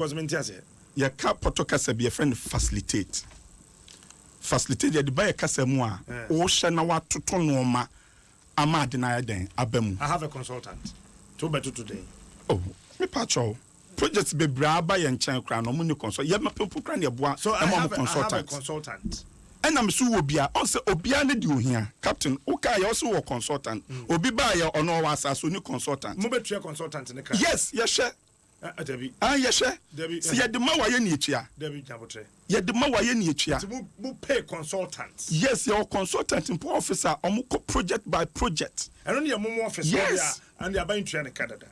was mentiase ya ka poto kasa be friend facilitate ya de buy kasa mu a wo hye na watoto no ma ama de na den abamu. I have a consultant to better today. Oh, me pacho projects be bra ba ye nchan kra no mu ni consult ye ma people kra ne boa. So I have a consultant. And I'm so obia also obia ne di ohia captain uka ya also wo consultant obi ba ya ono wa asaso ni consultant mo betua consultant ne ka yes ye hye Debi ye hye Debi si ye de ma wa ye ni etua Debi jabotre ye de ma wa ye ni etua mo pay consultants. Yes, your consultant in officer omuko project by project eno ne mo office yes and they are buying train Canada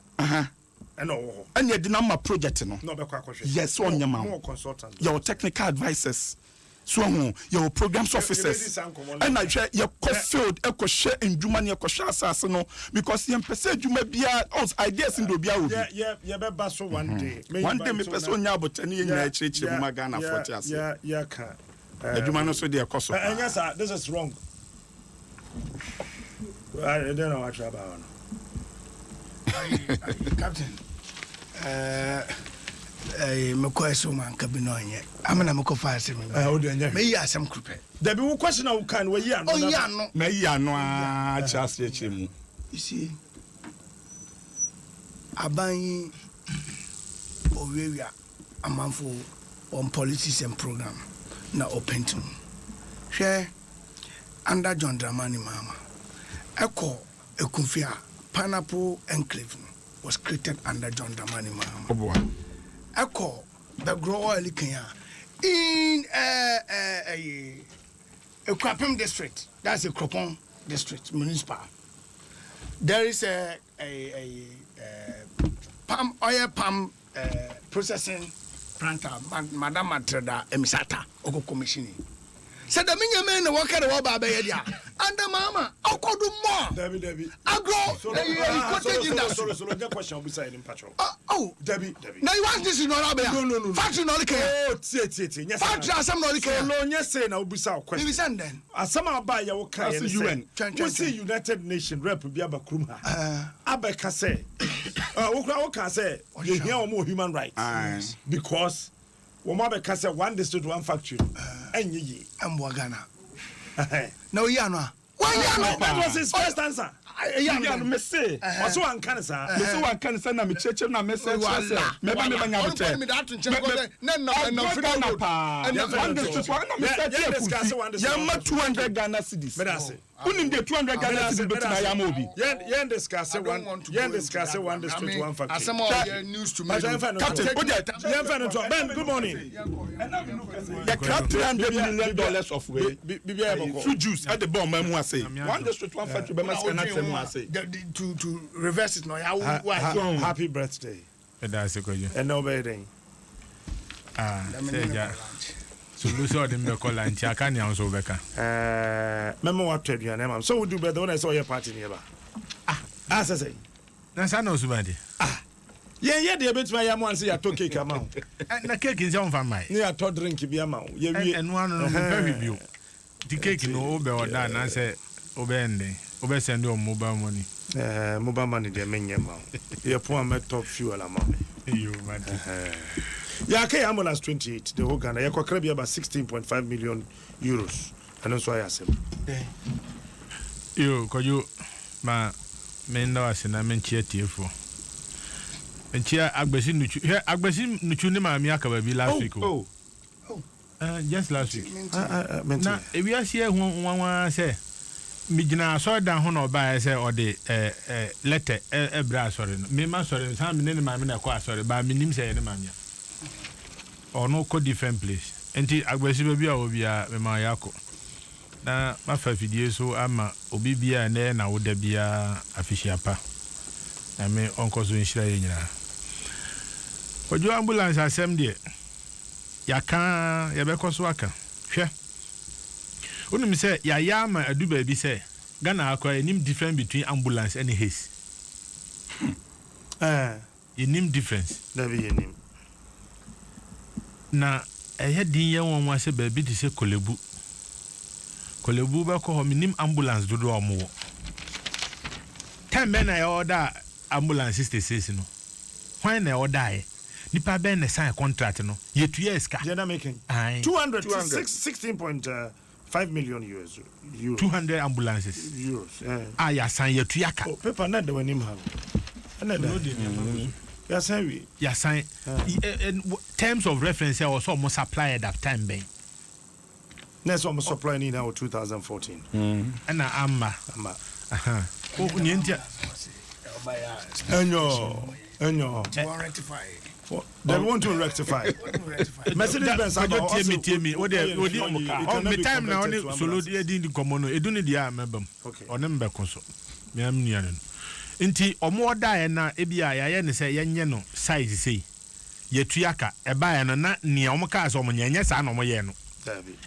eno wo and ye de na ma project no be kwa kwhwe yes on your mo consultant your technical advisors so your programs officers and I share your field e ko share ndwuma ne e ko share asase no because ye pese dwuma bia us ideas ndo bia obi ye be ba so one day me pese onya abotani ye nyina chirechire mu magana 40 ase ya ka dwuma no so de ekoso yes sir, this is wrong. I don't know what about Captain me question man kabinonye amana me ko faase me me yi asem krupe there be one question I can we ya no na ya no a chase eche mu you see aban owewia amanfo on politics and program na opentum hwe under John Dramani Mahama eko ekunfia Pineapple Enclave was created under John Dramani Mahama. Echo the grow Kenya in a Krapim district. That's a Kropon district municipal. There is a palm processing planter, Madam Matrada Emisata Oko commissioning. Said the minion men the worker of Babadia and the mama. How could do more? Debbie. Agro. So the question beside him, Patrol. Oh, Debbie. Now you want this in Norabia? No. Factory not care. Oh, yes. Factory some not care. No, yes, say now Busa question. We send then. As some buy your car UN. We see United Nations rep Biaba Kruma. Abeka say. Oka say you hear more human rights. Because Wamabe say one district, one factory. And ye. Ghana. No, Yana. Why Yana? That was his first answer. Yana me say. Also one can say. Me say one can say na me cheche na me say. Me ba me banya bote. Me that nche no final pa. One district one na me say. Yama 200 Ghana cedis. Me that say. Unim de 200 Ghana cedis bet na yama obi. Yen discuss one district one factory. Some of news to me. Captain, Ben, good morning. The crap $300 million of way. Fruit juice at the bomb, I say. One district, one factory, but I say. To reverse it now. Happy birthday. That's a good. And no bedding. So we saw them call and Chakani also Becca. Remember what trade you name? So we do better when I saw your party nearby. As I say. That's I know somebody. Yeah, the bit my yam once you took cake amount. And the cake is on for my. Near to drink be amount. And one of very view. The cake in Obe or Dan, I say Obende. Obe send your mobile money. Mobile money, they mean your mouth. Your poor met top fuel amount. You man. Yeah, okay, ambulance 28. The whole Ghana. You could be about 16.5 million euros. And that's why I said. You, could you, ma, men know us and I mean cheer for. And cheer Agbasin Nuchuni Mamiaka baby last week. Just last week. Now, if we are here, one say, Mijina saw down Hono by say or the letter a brass or me, sorry, some name my men acquire sorry, by me name say any man. Or no co different place. And the aggressive beer will be a Mayako. Now, my 5 years so I'm a Obibia and then I would be a fishiapa. I mean, Uncle Swinshire. But your ambulance are same day. Yaka, Yabeko Swaka. Sure. When me say, Yayama, a do baby say, Ghana acquire name difference between ambulance and his. You name difference. Never your name. Na had the young one say baby to say Kolebu ba ko minim ambulance do more 10 men I order ambulance 66 no when I order nipa ben na sign contract no yetu years ka they're making 16.5 million euros 200 ambulances euros ya sign yetu yaka paper na de wanim ha ya sign terms of reference here also almost supply at that time ben next one supply in now 2014 and amma nyentia enyo they want to rectify Mercedes-Benz me time now only solo dey di komo no edu ne dia amebam onem be koso me am nua no nti omo da na ebia ya ne se yenye no size sei yetuaka eba ya no na ne omo ka so omo nyenye sa na omo ye no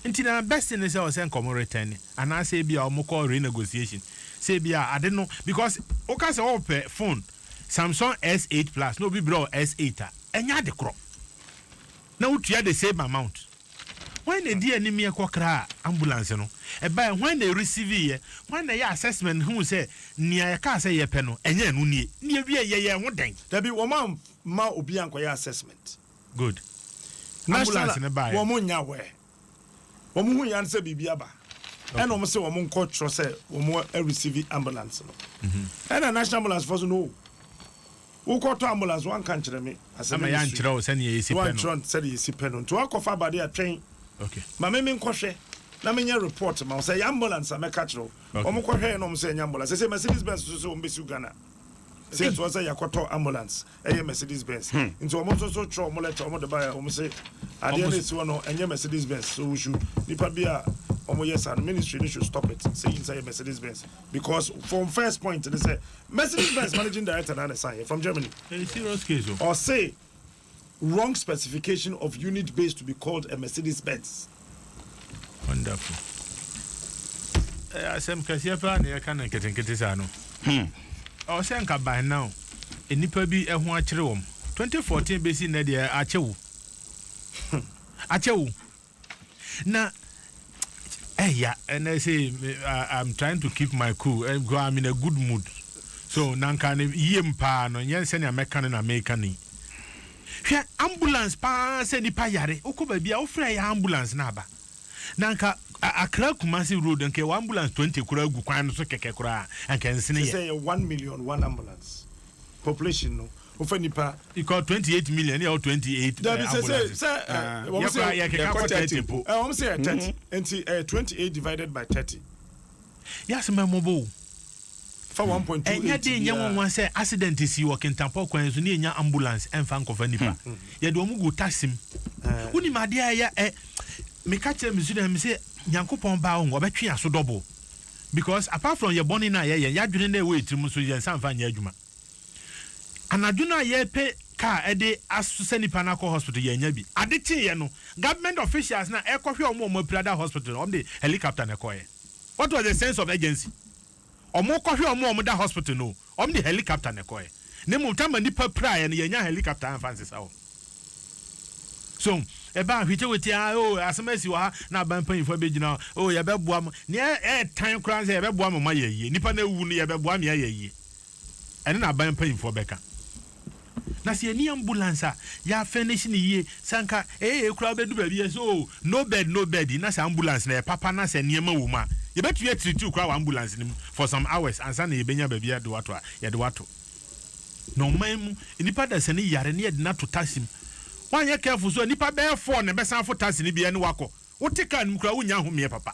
nti na best ne se o se komo return ana se ebia omo call renegotiation se ebia ade no because o ka se o pe phone Samsung S8 Plus no be bro S8 enya de kro na utua the same amount when the dia ni me kokra ambulance no e ba when they receive ye when they assessment who say nia ka say ye pe no enya no nie wie ye ho den da bi wo ma obi ankoye assessment good ambulance ne ba wo mo nya we wo mo hu yan se bibia ba and wo se wo mo nko tro se wo mo receive ambulance no and a national ambulance force no Ukoto ambulance one can tell me. As a man, send you one tron said he see pen to walk off about a train. Okay. My main crochet. Na me report ma say ambulance am catch ro. Omo kwhwe no say ambulance. Say Mercedes-Benz so mbesu Ghana. Say it was a yakoto ambulance. Mercedes-Benz. Into omo so tro omo let omo de buy omo say ade na si wono enye Mercedes-Benz so we should nipa bia omo yes and ministry should stop it. Say inside Mercedes-Benz because from first point they say Mercedes-Benz managing director na say from Germany. A serious case. Or say wrong specification of unit base to be called a Mercedes-Benz. Wonderful. Asem kasia pa na yaka na ketenkete sa no. O se nka by now. Enipa bi eho akire wom. 2014 besi na de achewu. Achewu. Na and I say I'm trying to keep my cool and go I'm in a good mood. So nanka ne yempa no yen se na meka na America ni. Hwe ambulance pa se nipa yare. Okoba bia wo fra ya ambulance na aba. Nanka Accra Kumasi road nke ambulance 20 kura gu kwan no so keke kura anka nsene ye. Say 1 million one ambulance. Population no. Ofa nipa you call 28 million or 28 ambulance. Say we say 30. We say 30. And 28 divided by 30. Yes memobo. For 1.2. Enya de nya won say accident si working tampo kwan so ne nya ambulance emfa nkofa nipa. Ye de omu go taxim. Woni made ya me catch me student me say Yankopon ba wo obetwe aso double because apart from your born na ye adwene na we tirim so ye sanfa nya adwuma anadwuna ye pe car e de aso nipa na hospital ye nya bi adete ye no government officials na e kohwe omo prada hospital on the helicopter na koye what was the sense of agency omo kohwe omo da hospital no on the helicopter na koye ne mu tama nipa praye na ye nya helicopter anfanse sawo so eba hwete weti asemasi wa na ban panifo begina ye beboa m ne time kran se ye beboa m ma ye nipa na wu ne ye beboa me ye ene na ban panifo beka na se ni ambulance ya finish ni ye sanka kura bedu ba bi so no bed na se ambulance na papa na se niema wo ma ye betu ye treat kura ambulance nim for some hours ansa na ye benya ba bi ya de wato no man nipa da se ni yare ne ye de na to taxi one year careful so nipa be 4 na be san for taxi ni bia ni wako wo tika nim kura wo nya ho me papa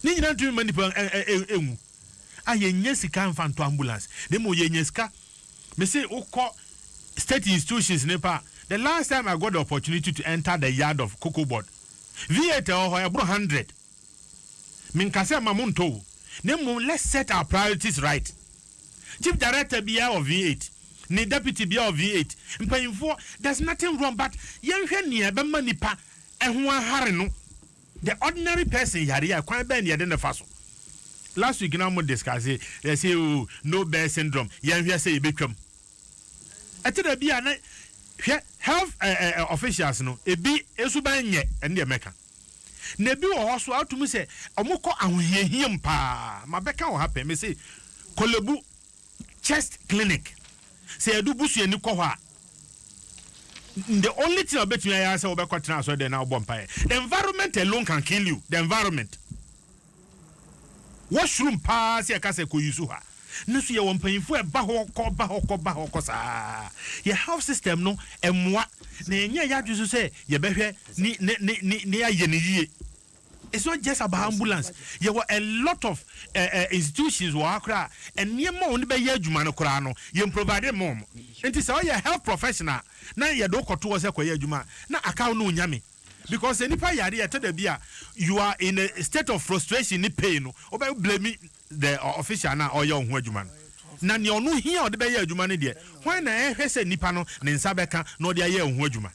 ni nyina ntumi manipa enwu aye nya sika mfanto ambulance dem wo ye nya sika me say ukọ state institutions nipa the last time I got the opportunity to enter the yard of Cocoa Board V8 ebro 100 min kase mamunto nemu let's set our priorities right chief director bia of V8 ni deputy bia of V8 mpanyimfo there's nothing wrong but yenhwe ne be manipa ehwo ahare no the ordinary person yare ya kwan be ne de fa so last week na mo discuss they say no bear syndrome yenhwe say e betwam etira bia na hwe health officials no ebi esuban nye ene meka na ebi wo so atumi se omukọ ahohiahiem pa mabeka wo happen me say Kolebu chest clinic say edu busu ani kọ ho a the only thing about you I say over quaterna so then now bompire. The environment alone can kill you. The environment. Washroom pass ya kase ko yusuha. Nusu ye wonpanfo e ba hoko sa. Your health system no emwa na enya ya dwuso say ye behwe ni aye ni yie. It's not just about ambulance. There were a lot of institutions who are cry and near more on the bay jumano crano. You provide mom. It is all your health professional. Now you don't go to us a juma. Now account no yami. Because any pay area to the beer, you are in a state of frustration, ni pain, or by blaming the official now or young human. Now you know here or the bay jumani dear. When I say nipano, Ninsabeka, no the young human.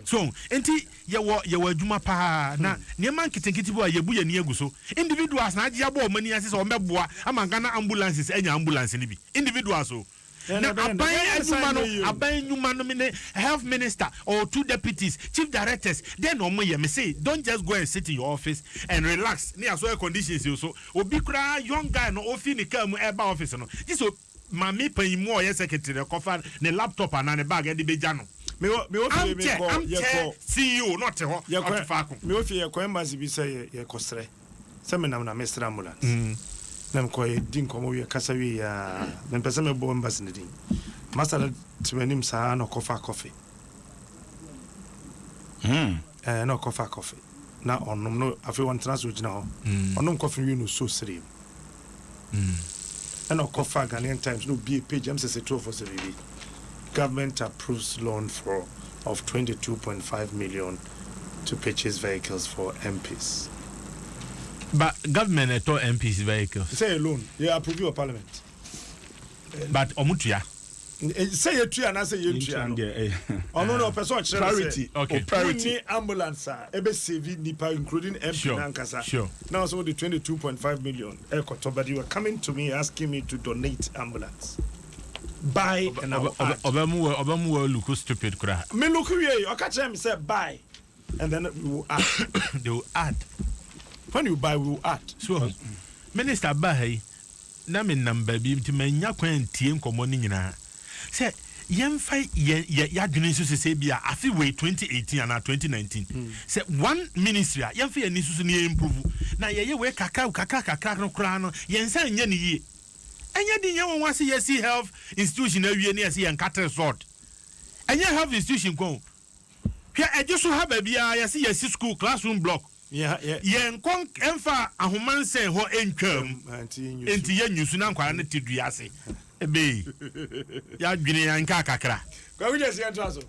So, enti ye juma pa na niema nkitinkiti bo ye buye ni eguso individuals na agya bo mani ase so meboa amangana ambulances enya ambulance ni bi individuals so na aban nyuma no me health minister or 2 deputies chief directors then omo ye me say don't just go and sit in your office and relax near so conditions you so obi kra young guy no ofi ni kam eba office no just so mami pan mu o ye secretary kofa ne laptop and ne bag e de beja no me CEO not ho me ofi ye ko embassy bi say ye kosre se me nam na Mr. Ambulance nam ko e din ko mo ye kasa wi ya me pese me bo embassy ne din master timenim sa no kofa coffee no kofa coffee na onum no afi won transfer gina ho onum coffee wi no so sere and no kofa Ghanaian Times no be page am say 12 for sere. Government approves loan of 22.5 million to purchase vehicles for MPs. But government at all MPs vehicles. Say a loan. You approve your parliament. But omutia. Say a tree and I say you tree. Oh no, person priority. Okay. Priority ambulance. Ebe CV nipa including MP Nankasa. Sure. Now so the 22.5 million. But you were coming to me asking me to donate ambulance. Buy and Obamu look stupid kura. Me look here, I catch them say buy. And then we will add. They will add. When you buy, we will add. So Minister Bahay, na me number bi to menya kwan tie nkomo ni nyina. Say yemfa ya dwene so say bia afi we 2018 and 2019. Say one ministry yemfa ya nisu ni improve. Na ye we kaka no kura no yensa nya ni yi. Enya di nyawo wase yesi health institution awie na yesi yankate sort. Enya health institution ko. Hia ejeso ha ba bia yesi school classroom block. Yen kon emfa ahomanse ho entwam. Enti ye nyusu na nkwara na tidua ase. Ebe. Ya dwene yanka kakra. Kwa we just enter so.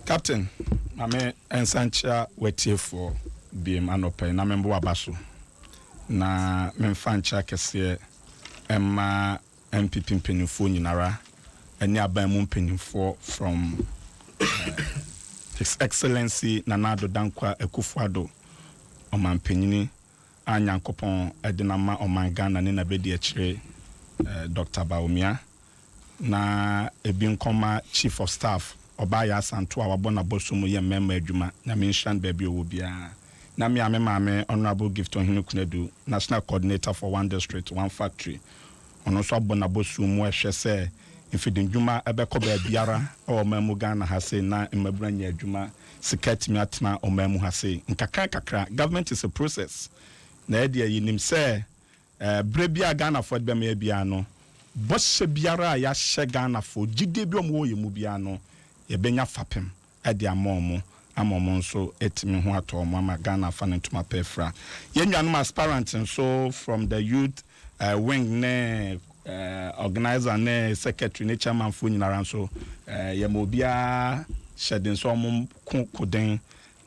Captain, ame ensancha wetie for BM anope na membo abaso. Na memfancha kese Emma MPP mpenifo nyinara eni aban mu mpenifo from His Excellency Nana Dankwa Akufo-Addo Omanpenyini Anyankopon Edinama Omangana ne na bedi akire Dr. Baumia na ebinkoma Chief of Staff Obaya Santo awabona bosomo ye member adwuma na mention baby obia na me amemame Honorable Gifton Hinukunedu National Coordinator for one district one factory ono so abona bosumu ehwe se ifidindwuma ebekọ ba biara o mamu Ghana ha se na mmabranya adwuma sikatimi atena o mamu ha se nkakra government is a process na ede yinim se brebia Ghana for be me bia no bose biara ya hye Ghana for gide bi o mo yemu bia no ye benya fapem ede amomo nso etimi ho ato mama Ghana fa ntoma pefra ye nwanum aspirant so from the youth wing ne organizer ne secretary ne chairman fo nyinara so ye mobia shedin so mum koden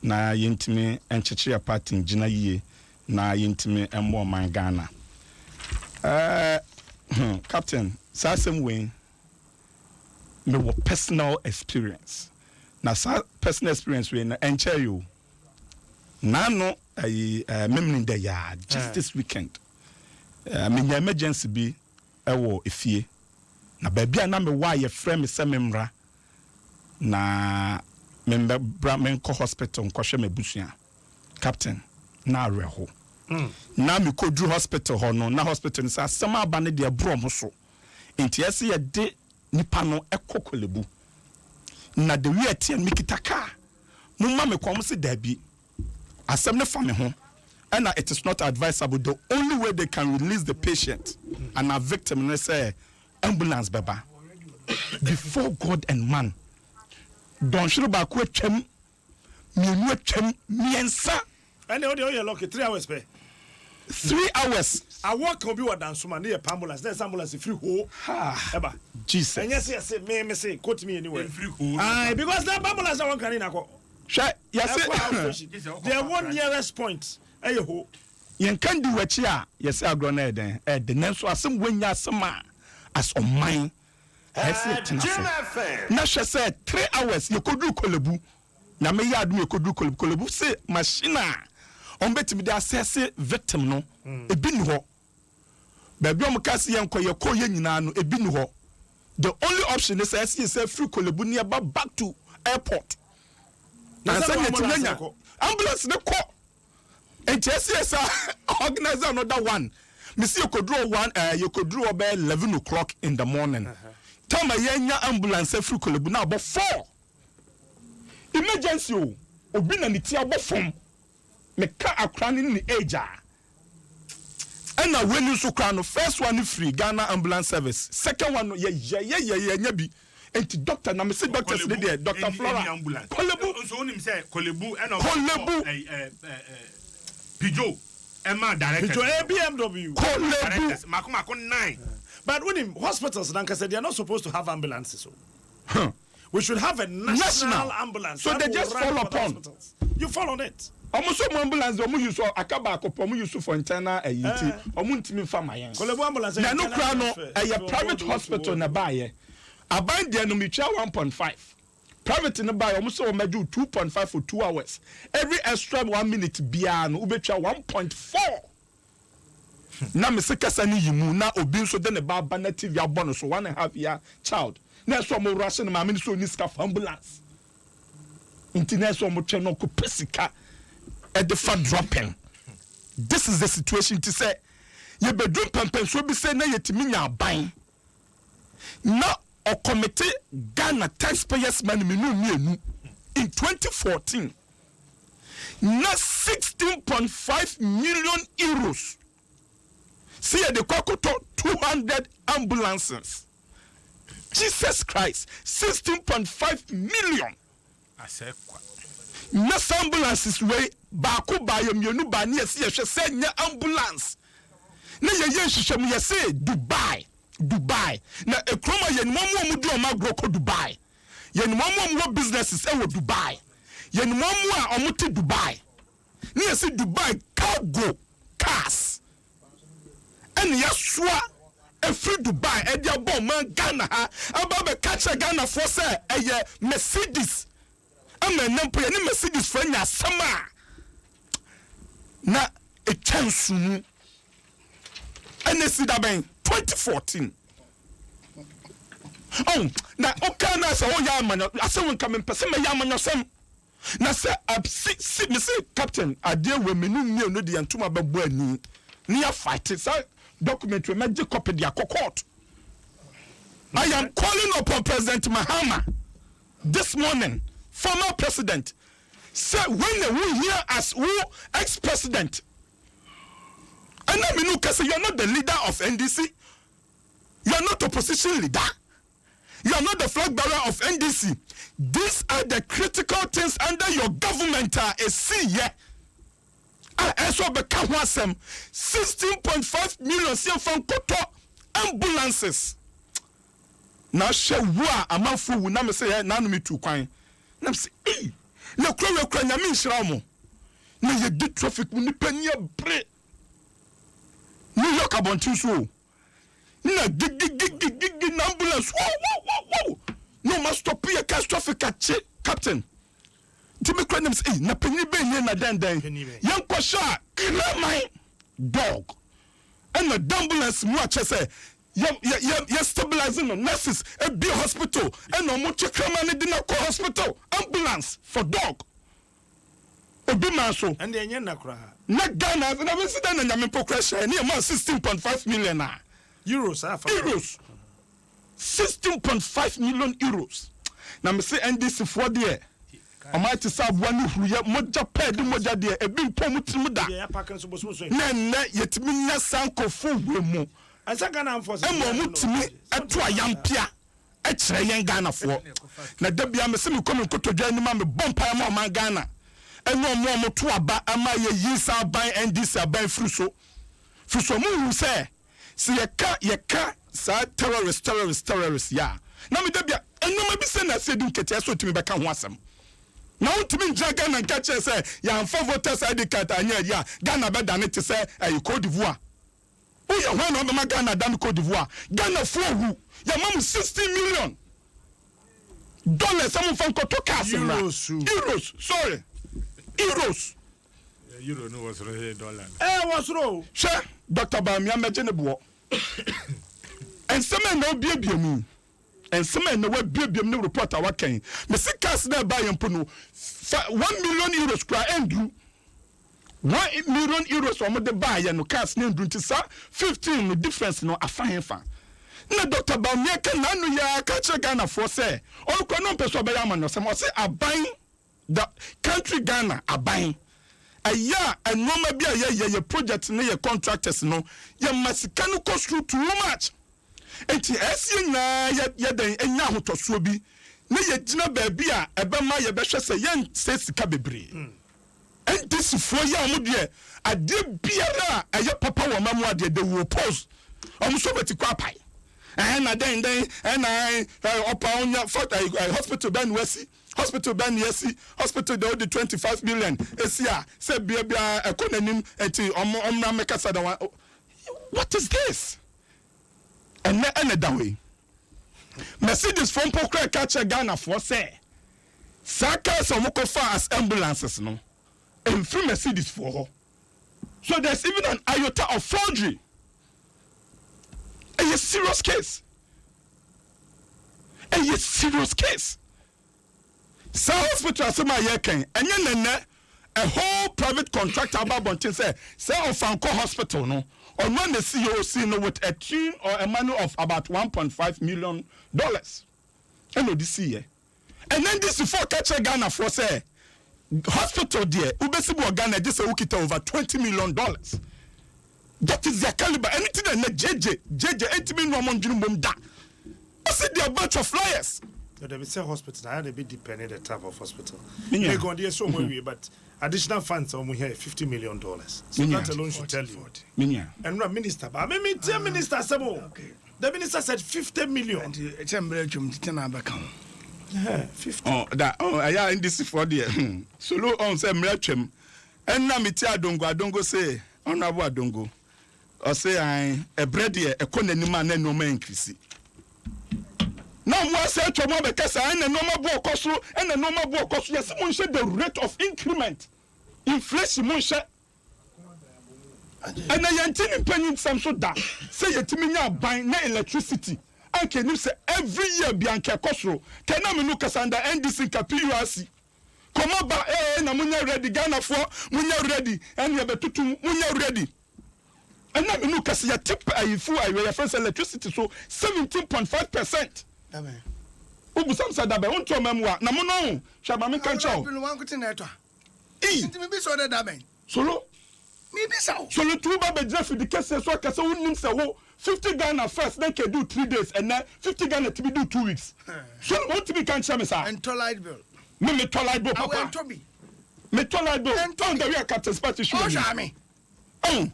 na yentimi enchechia party ngina yie na yentimi emmo man Ghana captain sasem we me wo personal experience na personal experience we na enche you nano memni de ya just this weekend me emergency bi ewo efie na baabia na me wa ye frɛ me sɛ memra na membe bra men ko hospital nkɔhwɛ me busua captain na areho na me kodru hospital ho no na hospital sa asɛm aba ne de bro mo so enti ese ye de nipa no ekokolebu na the way etian mikitaka mumma me kwam se dabi asem ne fa me ho and it is not advisable. The only way they can release the patient and a victim, they say ambulance baba before God and man. Don't show back with chem, miensa. And they lucky 3 hours pay. 3 hours. I walk on you than someone near ambulance. There's ambulance free hole. Eba. Jesus. And yes, me say, quote me anyway. Free hole. Because that ambulance I want can in. Yes, there one nearest point. Ayo. Yen can do what ya, yes, I grown the name so as some when ya sama as on mine. Nasha said 3 hours you could do kolebu. Na me ya do you could do kolebu say machina. On bet me there say victim no. E bi ni ho. Baby am kasi yen koye nyina no e bi ni ho. The only option is say free kolebu nearby back to airport. Na say ambulance ne ko. And yes, organize another one. Me see you could draw one. You could draw about 11 o'clock in the morning. Tell my young ambulance free kolebu now about 4. Emergency. Obi na niti about from. Me ka akran in the age. And now when you so crown, first one free Ghana ambulance service. Second one yeah be. And doctor na me see doctors there. Dr. Flora. Kolebu. So him say kolebu and kolebu. Pijo, Emma director. Pijo, BMW. Directors, Mako 9. But when in hospitals, like I said, they are not supposed to have ambulances. We should have a national ambulance. So they just fall upon. You fall on it. Almost some ambulance, or use akaba kopomu use for internal ayiti, or muntimi famayan. Kolebu ambulance. Na no krano a private hospital na baye. Aban dia no micha 1.5. Private in the buy almost so do 2.5 for 2 hours. Every extra 1 minute biano ubecha 1.4. Na me se kasa ni yimu na obi so den ba ba na TV abon so 1.5 year child. Na so mo rush na ma me so ni ska ambulance. Internet so mo twe no ko pesika e de fa dropping. This is the situation to say ye bedum pempen so bi say na yetimi nya ban. Na or committee Ghana taxpayers money in 2014 na 16.5 million euros. See the Kokoto 200 ambulances. Jesus Christ, 16.5 million. I said na ambulances way baako ba yemienu ba ne yesi yehwe say nya ambulance. Na ye hwehwem yesi Dubai na ekroma ye nmomu mu do ma groko Dubai ye nmomu wo businesses e wo Dubai ye nmomu a omote Dubai ne yesi Dubai cargo cars en yaswa free Dubai e dia bom man Ghana ha aba be catch Ghana for say eye Mercedes amenempo ye ne Mercedes for nya sama na e chansu mu enesi da ben 2014. Oh, na okay na say oh ya manyo asem nka me pese me ya manyo sem na say me say captain ade we menu mie no de antuma bebo ani ni ya fight say document we meje copy dia court. I am calling upon President Mahama this morning, former president, say when we hear as who ex-president and I mean, you are not the leader of NDC. You are not opposition leader. You are not the flag bearer of NDC. These are the critical things under your government. Also become 16.5 million from Koto ambulances. Now she wa amanfo wu na me say na no me tu kwan. Na me say na kura nya me nhira mo. Na ye di traffic mu ni pani abre. New York abontin so na gig ambulance whoa no must stop here catastrophic captain Timmy Cranham say na penny be na dan yan kwasha kramai dog and the ambulance mu ache say ya stabilizing no nurses e be hospital and no mo chekrama ne di na hospital ambulance for dog obi man so and the na kra na Ghana na we sit na nyame pokresha ne ma 16.5 million euros. 16.5 million euros. na me se NDC for there ọmọ ti sa aboa ni huru ye moja ped moja de ebi mpom tirim da na na yetimi nya sankofo wemu ansa Ghana enforce emo mutimi eto ayampia e kire yen Ghana fo na da bia me se me komi kotodwa ni ma me bompa ma o Ghana eno omo to aba ama ye yisa ban NDC aban fruso mu se ye ka sa terrorist ya na me da bia eno ma bi se na se dum kete so timi be ka ho asem na untimi njaga na nkache say ya amfa voters ID card anya ya Ghana be dane te say Côte d'Ivoire o ya ho na be ma Ghana dan Côte d'Ivoire Ghana fo hu ya mam $60 million some fan ko to cash euros sorry euros euro no was $100 was ro she Dr. Bamia mejenebo and some no biabiamu and some no we biabiam no report our kan me see cash na buy empo no 1 million euros kra endru 1 million euros o mo de buy ya no cash na endru ntisa 15 no difference no afa na Dr. Bamia kan na no ya ka che Ghana for say o ko no peso be ya ma no say mo say aban the country Ghana aban aya enoma bi aya project na ye contractors no ye masika no cost too much enti esi na ye den enya hotoso bi na ye gina ba bi a ebe ma ye be hwe se ye se sika bebre enti sifo ya mo de ade biara aye papa wo mamu ade de wo pose so beti kwa pai na den na opa onya hospital ben wesi hospital ben yesi hospital the 25 million esia say bia ekonanim enti omna meka sada what is this and that way Mercedes from Pokra catch Ghana for say Saka so moko far as ambulances no and free Mercedes for her. So there's even an iota of forgery. A serious case. A serious case. So hospital asema yeken enye a whole private contractor about bontin say Ofanko hospital no on one the COC no with a tune or a money of about $1.5 million. And no this year. And then this before catch Ghana for say hospital there ubesibu Ghana just a ukita over $20 million. That is their caliber. Anything that JJ 80 million monjum da. What's it, a bunch of flyers? They will say hospital. I had a bit depending the type of hospital. They go there so way, but additional funds are here $50 million. So that alone should tell you. And no minister, but I mean, tell minister Sabo. The minister said 50 million. It's a million. 50. Yeah, in this for the solo on say mrachem. And na miti adongo say honorable adongo. Or say a bread here a koneni man no man increase. Now more say to mo because and no more bo koso and no more bo koso yes mo the rate of increment inflation mo share and na yantini penny sam so da say yetimi nya ban na electricity and can you say every year bianca koso can na me no kasanda NDC KPURC come ba na munya ready Ghana for munya ready and ye betutu munya ready and na me no kasa ya tip ayifu ayi first electricity so 17.5%. Amen. Ubu sam sada be won to memwa na mo no hwa me kan chawo. Ntimi bi so da ben. Solo. Me bi saw. Solo tu ba be draft the case so kasa wonnim se wo 50 Ghana first then can do 3 days and then 50 Ghana to be do 2 weeks. So what to be can chame sa? And tolerate bill. Me tolerate bill papa. I to be. Me tolerate bill. On the way captain party show. Oh me. Oh,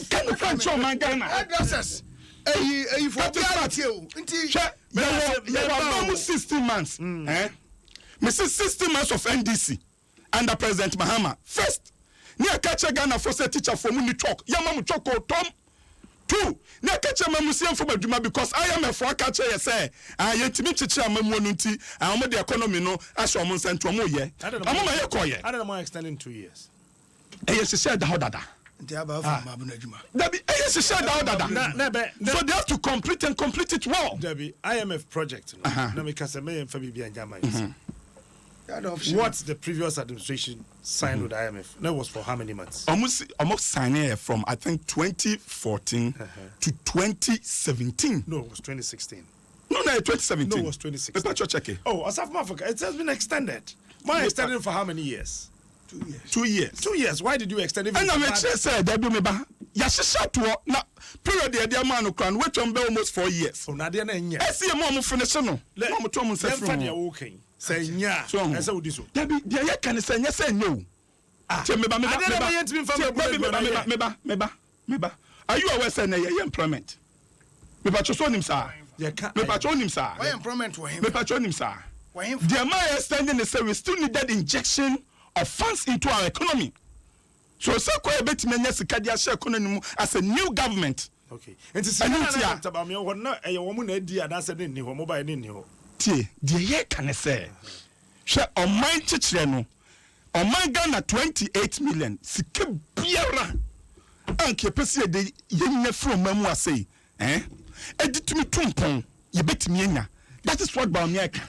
can you can show man Ghana? Addresses. For almost 16 months. Mrs. 16 months of NDC under President Mahama. First, near catch a Ghana for teacher for money talk. Yamamu Choko Tom. 2. Near catch a museum for Juma because I am a for catcher. Say, I yet to meet teacher Mamunti. I am the economy no as your month and to mo ye. I don't know more extending 2 years. Yes, she said how that. So they have to complete it well. Debbie, IMF project. What the previous administration signed with IMF? That was for how many months? Almost signed from I think 2014 to 2017. No, it was 2016. No, na 2017. No, it was 2016. Pacho check. Oh, South Africa, it has been extended. Why extended for how many years? 2 years. 2 years. 2 years. Why did you extend it? And I make sure say that be me ba. Ya shesha to na period the man no kran which on be almost 4 years. Oh, na de na nya. Esi mo finish no. Mo to mo say from. Dem fa de say nya. Ese wo di so. There be there can say nya say no. Tie me ba. Are you aware say na your employment? Me pa so nim sa. Me pa cho nim sa. Why employment for him? Me pa cho nim sa. Why him? The man is standing the say we still need that injection of funds into our economy. So say ko e betime nya sika dia share economy as a new government. Okay. And to say na about me won na e wo mu na adi adase ne ni ho mobile ne ni ho. Tie, the ye can say. Hwe oman chichire no. Oman Ghana 28 million sika biara. Anke pese de ye nya from mamu asei. Editumi tumpon ye betime nya. That is what Bamiaka.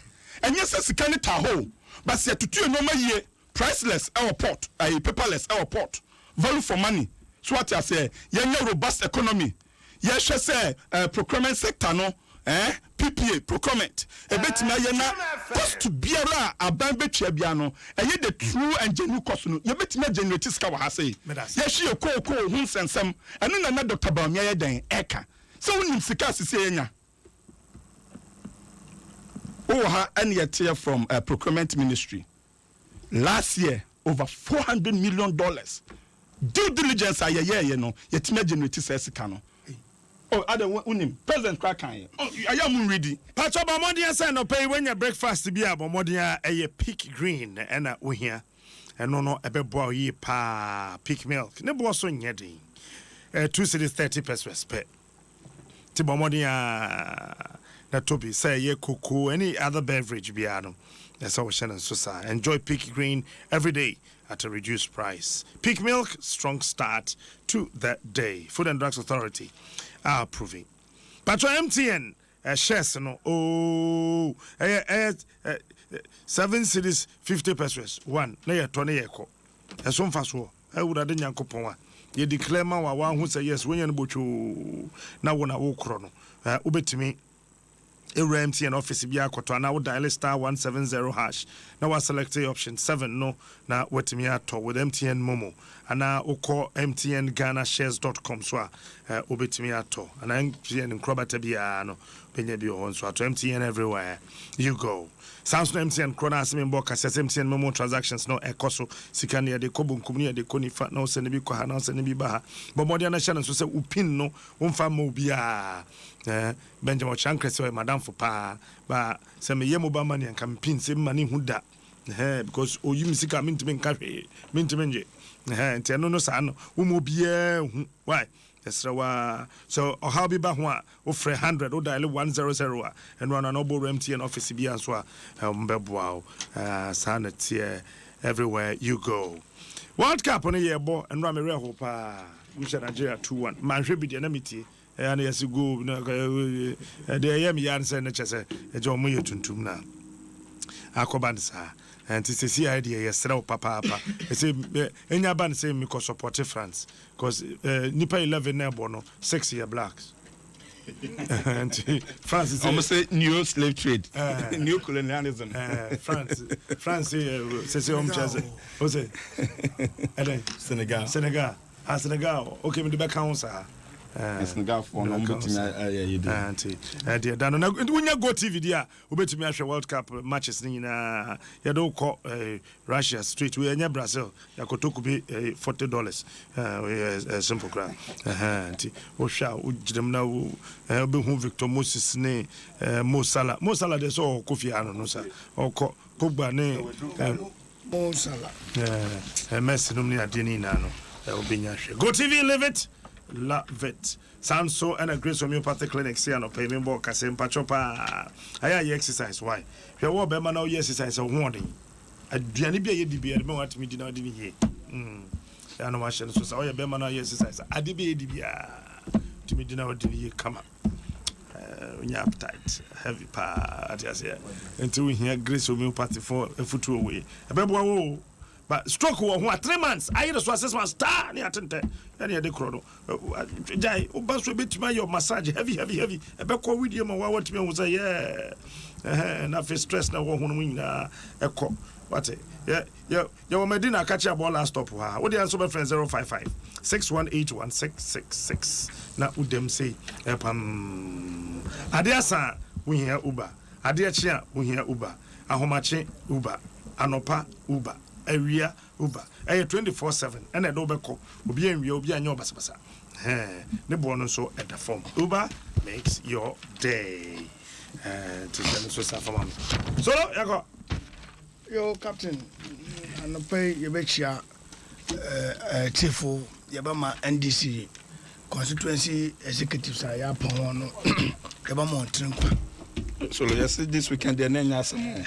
And yes sika ne ta ho. But say tutu no ma ye priceless our port, paperless our port. Value for money. So what I say, ye robust economy. Ye say procurement sector no, PPA procurement. E betima ye na cost to biara aban betua bia no. E ye the true and genuine cost no. Ye betima generate sika wa ha say. Ye hye ko hu sensem. Eno na Dr. Bawumia ye den eka. So unim sika sise ye nya. Oh ha and ye tear from procurement ministry. Last year, over $400 million. Due diligence, you know, yet generate sessikano. Oh, Adom unim President Krakan. Oh, I am ready. Patch up Modia say no pay when your breakfast be about Modia a peak green and we here. And no ebe boy ye pa peak milk. Ne bo so nyedi. 2 cities 30 pesos per. Tibo Modia that to be say ye cocoa any other beverage be Adom. That's how we shall enjoy Peak Green every day at a reduced price. Peak Milk, strong start to that day. Food and Drugs Authority are approving. Patro MTN shares no 7 cities 50 pesos. One na ye to na ye ko. Eso mfa so. E wurade nyankopon a ye declare ma wa hu say yes when ye no bochu na wo na wo kro no. Ubetimi MTN office bi akoto na wo dial star 170 hash na wa select option 7 no na wetimi ato with MTN Momo ana ukọ mtnghanashares.com so obetimi ato ana MTN nkrobata bia no benya bi ho so ato MTN everywhere you go. Sounds no MTN krona asem mbo kase MTN Momo transactions no ekoso sika ne de kobunkum ne de konifa na se ne bi kwa na se ne bi ba ha bo modi na hye no so se upin no womfa ma obia Benjamin Chankre madam for pa ba se me yemo ba mani anka mpin se mani hu da because oyim sika mintime nka hwe mintime nje nti no sa no wo mo bia hu why Esrawa so how be ba ho a wo free 100 wo dial 100 and one no bo MTN office bi anso a mbeboa sanity everywhere you go. World Cup on ye bo and ra me re ho pa we Nigeria 2-1 man hwe bi de na meti and yes go na de yam yan say na chese ejo mo yetuntum na akoban sa and to see idea yesra papa say enya ban say me ko support France because nipa 11 na no 6 year blacks and France is almost say new slave trade new colonialism France say o say Senegal okay me the back council Senegal for no anti dear dan na wunya go TV dia obetumi ahwe World Cup matches ni na ya do ko Russia straight we anya Brazil ya kotoku bi $40 simple crowd anti o sha o gidem na o be hu Victor Moses ne Mo Salah de so Kofi Ano no sa o ko Pogba ne Mo Salah Messi no ni ade ni na no obinya hwe go TV live it love it. Sanso and a Grace Homeopathic Clinic see no payment board kasem pachopa aya exercise why hwe wo be ma na exercise o hoden aduane bia ye dibia me want me di na odi ni he ya no ma hye so sa o ye be ma na exercise ade bia ye dibia to me di na odi ni he kama unya appetite heavy pa at ya say until we hear Grace Homeopathy for a foot away e be bo wo but stroke who 3 months I just 6 months star near tente any de crono jai oba so betima your massage heavy e be call with you ma what me wo say yeah na face stress na wo hunu nyina ekọ what yeah your medina catch a ball last stop ha what the answer my friend 055 6181666 na udem say pam adiasa we hear uber adiachia we hear uber ahomache uber anopa uber awia uber 24/7 and I do beko obi anwia obi anya obasabasa ne bo no so at the form uber makes your day to send so safama so yako yo captain anopa yebechia chifu yabama NDC constituency executives are ya pon no yabama ontrenkwa so yes this weekend there nanya some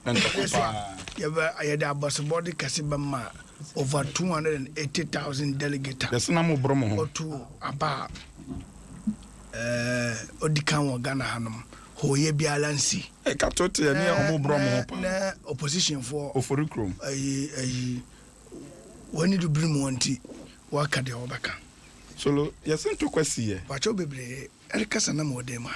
and the boss body Kasibama over 280,000 delegates. Yes, no bromo or two about Odikan Ghana Hanum, Hoye Bialansi. A captote near bromo opposition for Oforicrum. When you bring one tea, work at the Obaka. So, yes, into Quessie, but your baby, Ericasana Dema.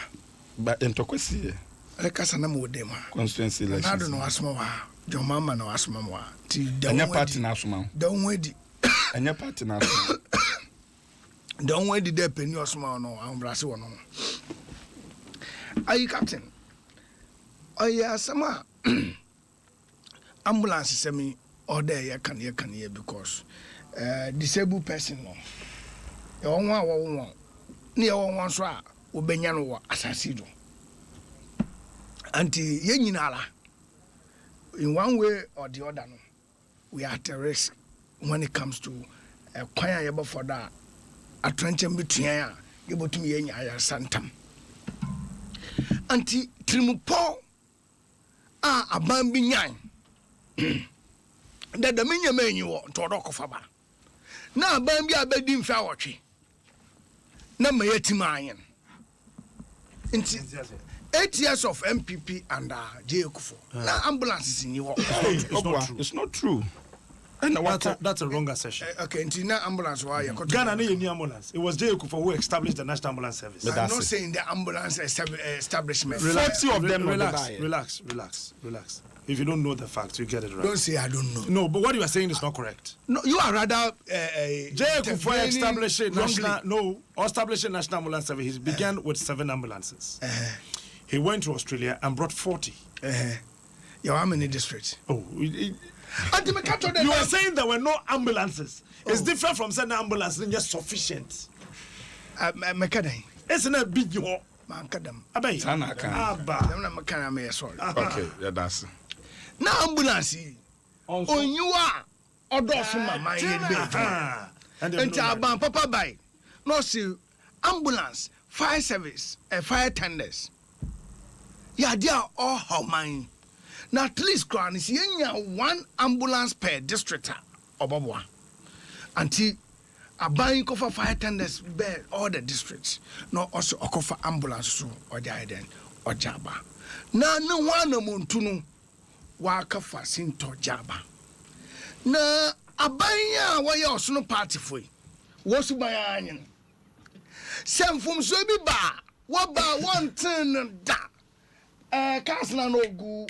But into Quessie. Ericasana Dema. Constituency, I don't know as more. Your mama no asma mo ti don't party national don't wait and your party national don't wait the penny or small no I'm brasi one are you captain oh yeah sama ambulance semi order ya can here because disabled person no e won wa ne e won so a obenya no wa asasi do anti ye nyinala in one way or the other, no, we are at a risk when it comes to a choir for that. A trenchant between able to me a santam. Anti Trimupo a bambi yang. That the minion menu to a rock of Faba. Now, Bambi a bedding flowertree. Number 80 million. 8 years of MPP and J.Okufo. Now ambulance is in your It's not true. And that's a wrong assertion. Okay, until now ambulance why Ghana need ambulance. It was J.Okufo who established the National Ambulance Service. I'm not saying the ambulance establishment. 40 of them relax. If you don't know the facts, you get it right. Don't say I don't know. No, but what you are saying is not correct. No, you are rather J.Okufo establishing national ambulance service. He began with 7 ambulances. He went to Australia and brought 40. How many districts? Oh, you are saying there were no ambulances. It's different from saying ambulance is just sufficient. Isn't it big? Okay, yeah, that's now ambulance. Oh, you are my and Papa by no see ambulance, fire service, fire tenders. Yeah, they are all how mine. Now, at least, Crown is 1 ambulance per district. Obabwa. Until a buying for fire tenders bear all the districts. No, also a for ambulance so or Jaden or Jabba. Now, no one among Tunu Waka for Sinto Jabba. Now, a buying why your snow party for was by onion. Some from Sobi Bar, what by 1 turn that. Council no go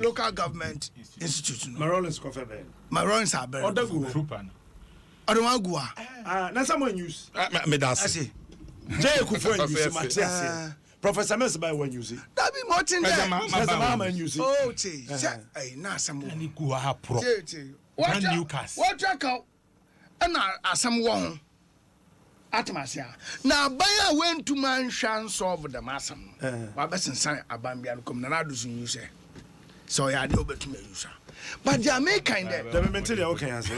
local government institution. Marolins coffee bed. Marolins are better. Odogua. Na someone use. Me that's. I see. J.Okufo use Matias. Professor Mesba when use it. That be Martin there. Mama use it. Oh, say, na some. Ani kuwa pro. What track out? And some one. Atmasia. Now, Baya went to mansion solve the massam. Babas son, a Bambian come Nanadus in use. So I had over to me, sir. But Jamaica in there. The mentally okay, I say.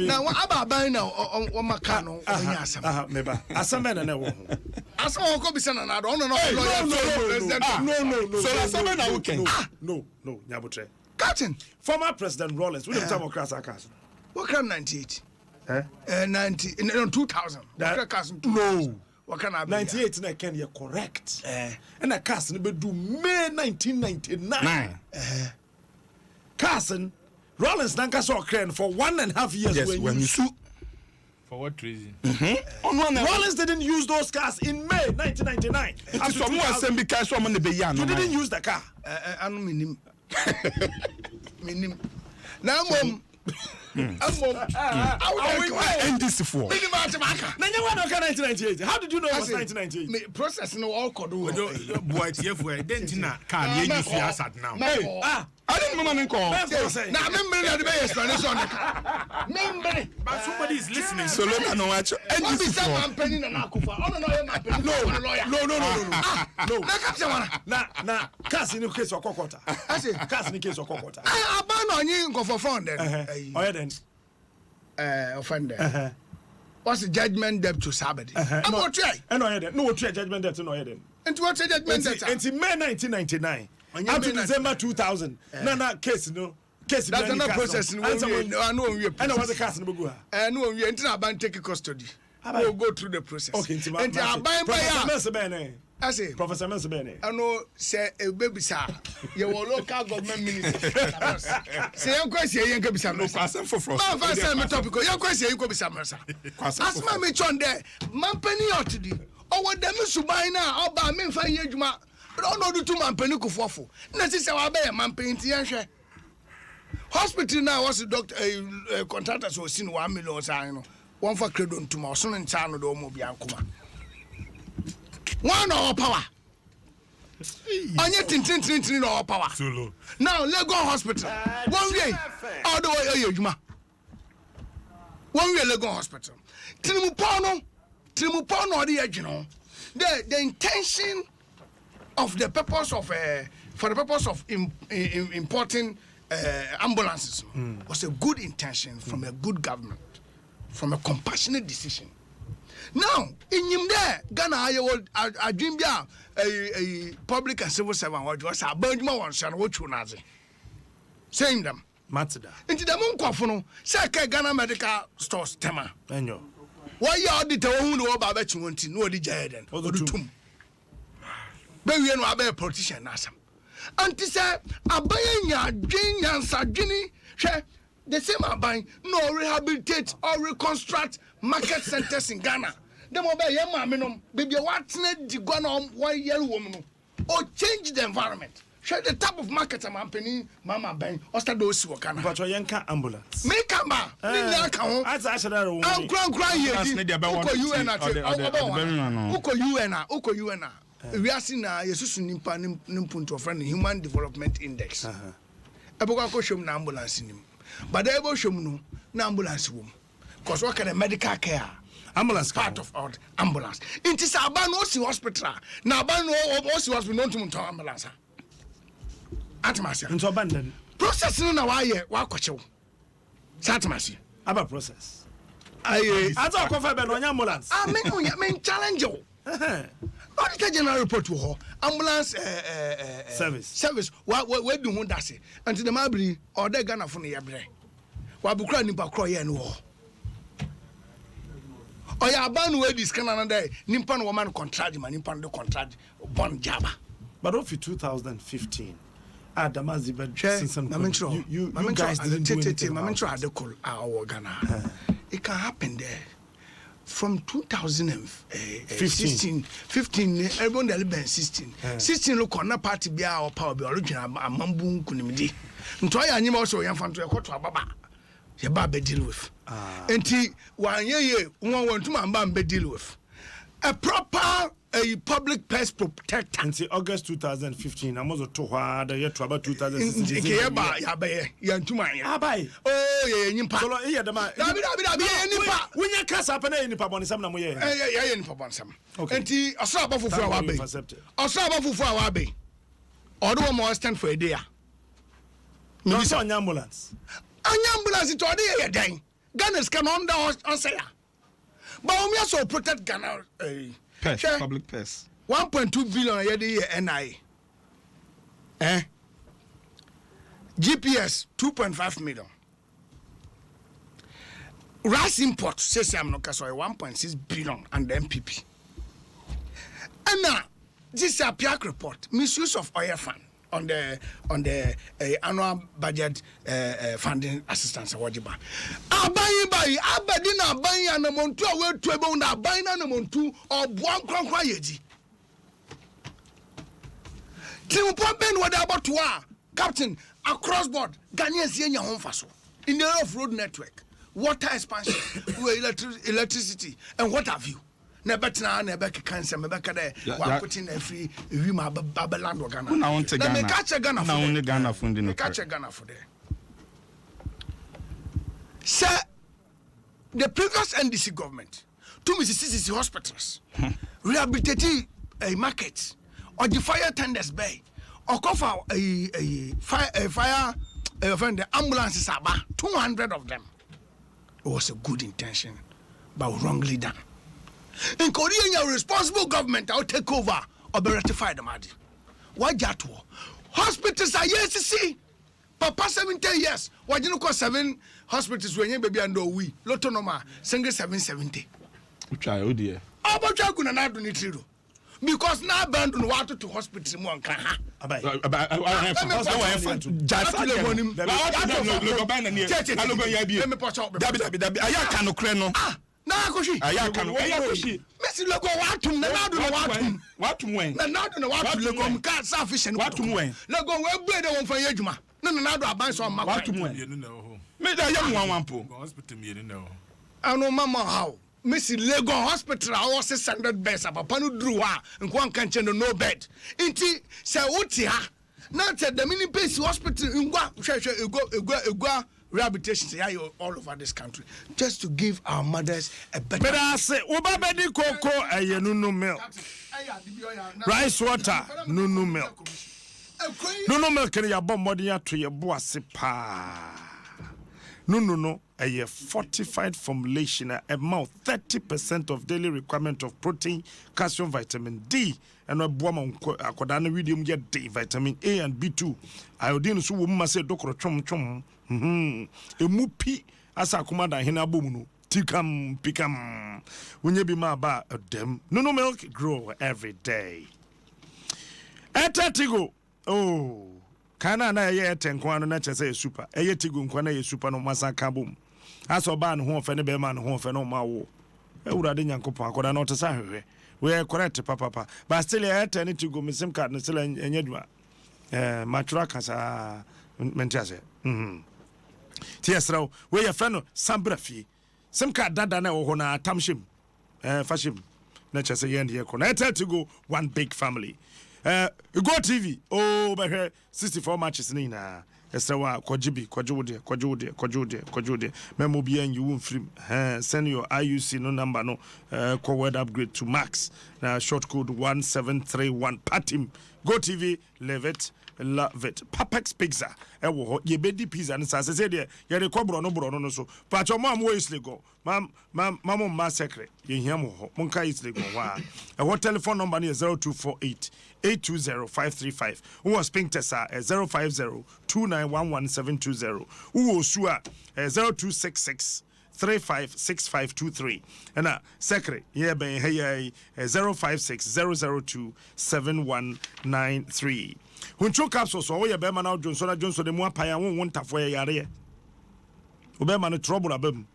Now, what about buying now on Macano? Maybe. As a man and a woman. As all could be sent and I don't know. No. So that's something I can. No, Yabutre. Captain. Former President Rollins, we don't have a class. What can 98? 90 in 2000. No. What can I be? 98 na can you correct. And a cast be do May 1999. Carson, Rollins Nankaso Crane for 1.5 years. Yes, when you sue. For what reason? Rollins didn't use those cars in May 1999. You didn't use the car. I don't mean him. Now, mom. And this for 1998. How did you know it was 1998? Process no all could do. Boy, then can you use now? I didn't know call. Now, remember that the explanation. Remember, but somebody is listening. So look, no, and this for penny and Akufa. Oh, No. Now, cars in the case of Kokota. I say, cars in the case of Kokota. I ban on you go for fun then. Oh, then. Offender. What's the judgment debt to Sabbath? I'm not trying. No judgment debt to no head. And what's the judgment debt? Until May 1999. Up to December 2000. No, case, no. Case that's another process. I know we I know what the case no. I know we enter about take custody. We'll go through the process. Okay, and I say, Professor Mensabene. I know, say a baby, sir. You will local government minister. Say, I'm going to say, you're going to be some for frost. I'm going to say, you're going to say, you're going to be some mercy. Ask my match on there. Man, penny out to do. Oh, what them is to buy now? I'll buy me 5 years. Don't know the 2 man penny to waffle. That's is our bear man painting. Hospital now was a doctor, a contractor, so seen 1 million. One for credit to my son and son of the Mobiankuma. 1 hour power. And yet, in our power. Now, Lego Hospital. 1 way. All the way, Yuma. 1 way, Lego Hospital. Trimupano, or the original. The intention of the purpose of, for the purpose of importing ambulances was a good intention from a good government, from a compassionate decision. Now, in him there, Ghana, I dream a public and civil servant, what was a Benjamin one son, what you nazi. Saying them, Matsida. Into the Munkofono, Saka Ghana medical stores, Tema. Enyo. Why you are the one who about bet you want to know the Jaden or the tomb? But we are a politician, Nasam. And to say, a buying ya, Jane and Sargini, the same are buying, no rehabilitate or reconstruct market centers in Ghana. The mobile young man, baby, what's not the gun on 1 year woman or change the environment. Share the type of market I'm opening, Mama Bang, or start those who can. But your young ambulance. Make a man, as I said, I'm crying. Uko UNA. We are seeing a Yesusu Nimpunto of Human Development Index. Eboka show na ambulance in him. But they will show no ambulance room. Because what kind of medical care? Ambulance part of our ambulance. It is a ban osi hospital. Now ban osi hospital not to ambulance. Atmasi. Into abandon. Process no na why wakochew. Satmasi. Aba process. I thought cover ben on ambulance. I mean challenge you. Auditor General report to her ambulance service. Where do you want that say? Until the Mabri or the Ghana for the Yabre. Wabukra Nimpa Croy and war. Or ya ban where this Canada day, Nimpan woman contract, Nimpan do contract, Bon Java. But of 2015, Adamazi, you guys didn't do anything. Had the call our Ghana. It can happen there. From 2015, everyone that been 16. 16 look on a party be our power be original a mambu kunimidi. Ntoya anyima also yan fan to e koto ababa. Ye ba be deal with. Enti wan ye won want to man be deal with. A proper public pest protector. Until August 2015, I'm also to the year to about 2016. Oh, yeah, nimpa. So, yeah, the man. When you cast up any papa on some number, yeah, okay. And he a slap of our bay. A slap of our bay. Or do more stand for a day. No, it's an ambulance. An ambulance is already a day. Gunners can on the answer. But we also protect Ghana. Public pest. 1.2 billion a year NI. GPS 2.5 million. Rice import says I'm not 1.6 billion and the MPP. And now this is a PIAC report. Misuse of oil fund on the annual budget funding assistance wajiba abayi bayi abedi na abayi anamontu awetu ebe na abayi na anamontu obuan krankran yeji Tim Pompen wada about captain across board Ghanaians yenya ho mfaso in the area of road network, water expansion, electricity and what have you. Never try, never cancer, never can putting a free Rima Babaland or Ghana. I want to catch a Ghana for only Ghana funding. Catch a Ghana for there. Sir, the previous NDC government, two Mississippi hospitals, rehabilitating a market, or the fire tenders bay, or cover a fire. The ambulances are about 200 of them. It was a good intention, but wrongly done. In Korea, your responsible government will take over or be ratified the matter. Why Jatwo? Hospitals are yes to see. Papa 70 years. Why do you call 7 hospitals when you baby and we? Lotonoma, single 770. Which I owe dear. How about you going to do it? Because now abandon water to hospital one can ha. Missy Lego Hospital, our 600 beds, a panu drew her, and one can't no bed. Inti, say, Utia, not at the mini base hospital in Gua rehabilitation, say, all over this country, just to give our mothers a better. But I say, Ubabedi Coco, a Nunu milk, rice water, Nunu milk. Nunu milk, and your bombardia to your boasipa. No. A fortified formulation amount 30% of daily requirement of protein, calcium, vitamin D, and a woman according medium yet D, vitamin A and B2. Iodine so woman say Doctor Chom. A mupi as a commander hinabumuno. Tikam pikam. When you be my bar them. No milk grow every day. Etatigo. Oh. Kana na ye tenkwa no na chese super. Eye tigo nkwa na ye super no masaka bom. Aso ba no ho fe ne be ma no ho fe no ma wo. Ewurade nyankopon akoda na otesa hwehwe. We correct papa. But still e ten tigo me sim card no still enyaduma. Matura kasa mentiase. Tiesraw we ye fe no sambrafi. Sim card dada na wo ho na tamshim. Fashim. Na chese ye ndiye ko. Na tigo one big family. Go TV. Oh, but 64 matches nina. Esawa kwajiwode. Memo bi and you won't free. Send your IUC no number no word upgrade to max. Short code 1731 Patim. Go TV, love it. Papex Pizza. Ewo ye bedi pizza and sa say there. Ye de kwabro no so. But your mom is go. Mam massacre. Ye hear mo. Monka is go. Wa. What telephone number is 0248 820-535. Who was pink tessa 050-2911-720. Who was sure 0266 356523. And secretary, yeah, ben hey 056-002-7193. When two capsules, so ya bema now Johnson the more paya won't have for yare. Obema no trouble abem.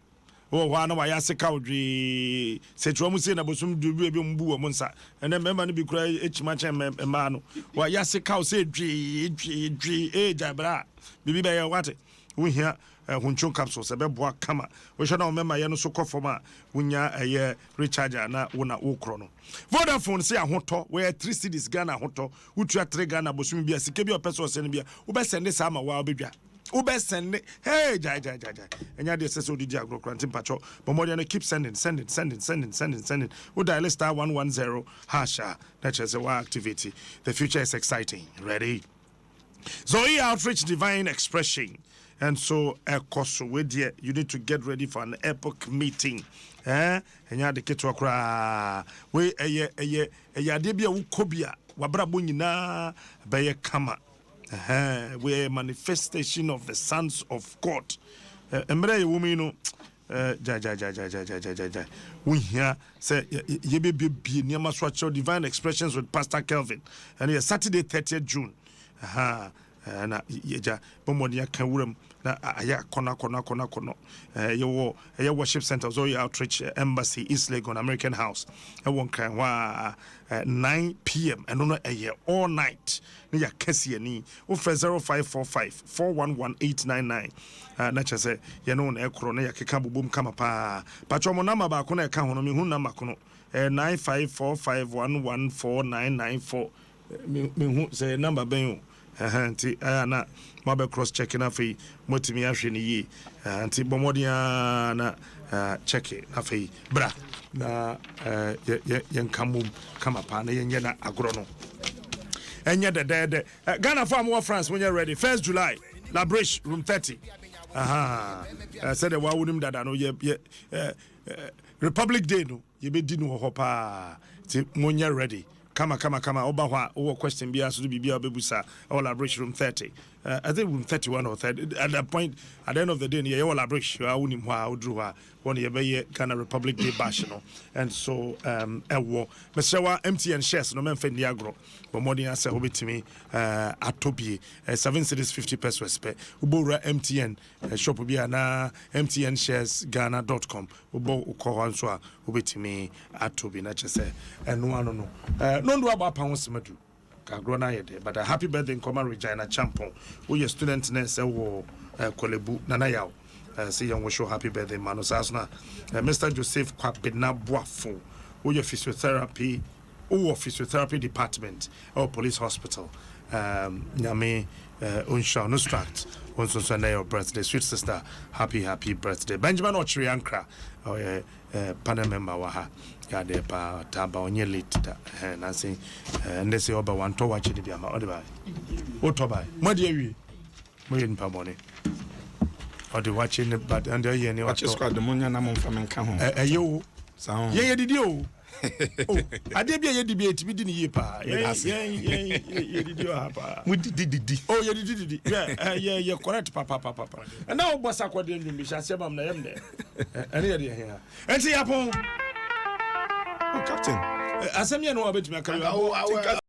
Oh, wana wa yase kaudri se tuamu se na bosum dubu ebi mbu wo monsa ene mema no bi kura echimache ema no wa yase kaw se dwi jabra bibi be ya wate wo hia huncho capsule se be boa kama wo hwe na o mema ye no so kofoma wunya eye recharger na wo na wo kro no Vodafone se ahoto we 3 cities Ghana ahoto utua 3 Ghana bosum bia sike bi opeso se ne bia wo be send sa ma wa obedwa Ube send hey jai. And ya says so did agro granting pacho, but more than keep sending. Would dial star 110 hasha. That's just a activity. The future is exciting. Ready? Zoe Outreach Divine Expression. And so with you need to get ready for an epic meeting. And ya the kitwa kra. We a debia ukobia. Wabrabunina baye kama. We're a manifestation of the sons of God. Emre woman we here say ye be near Maswacho Divine Expressions with Pastor Kelvin. And here Saturday 30th June. na yeja bomonia kan wuram na aya kona ye worship center Zoe Outreach Embassy East Legon American House e won kan wa 9 p.m. and no all night na ya kase ani wo fra 0545 411899 na chese ye no na ekro na ya keka bobom kama pa pacho mo number ba ko na eka ho no me hu number ko no 9545114994 me hu say number ben anti na mabe cross check na fe motimi ahwe ne yi anti bomodia na check na fe bra na yen kamum kama pa na yen na agro no enye de Ghana farm war France when you're ready 1st July La Briche room 30 said wa wunim dada no ye Republic Day no ye be di no ho pa ti when you're ready Kama oba hwa o question bia so bibia obebusa all average room 30 I think room 31 or 30 at that point at the end of the day you all average you awunim hwa odru hwa one ye be Ghana Republic Day bash no and so ewo mesewa MTN shares no memfa ni agro but money ase obetimi atobie 7 cities 50 pesos per ubora MTN shop bia na MTN shares ghana.com ubo uko nso a obetimi atobie na chese eno ano no no ndo aba pa ho semadu ka agro na yede but a happy birthday Nkoma Regina Champon wo ye student na se wo kolebu nana yaw say young wish you happy birthday Manu Sasna Mr. Joseph Kwabena Boafo wo ye physiotherapy department or police hospital nyame unsha no stract once so na your birthday sweet sister happy birthday Benjamin Ochiri Ankra panel member wa ha ya de pa taba onye late da na say and say oba wan to watch the biama odiba o to bai mo de awie mo yin pa money or the watching but and there ye ni watch squad the munya na mo mfa menka ho yo ye didi o oh ade bia ye didi eti bi di ni ye pa ye didi o ha pa mo didi oh ye didi ye correct papa and now boss akwade ndum bi sha sebam na yem de ene ye de here enti yapon captain asem ye no obetumi aka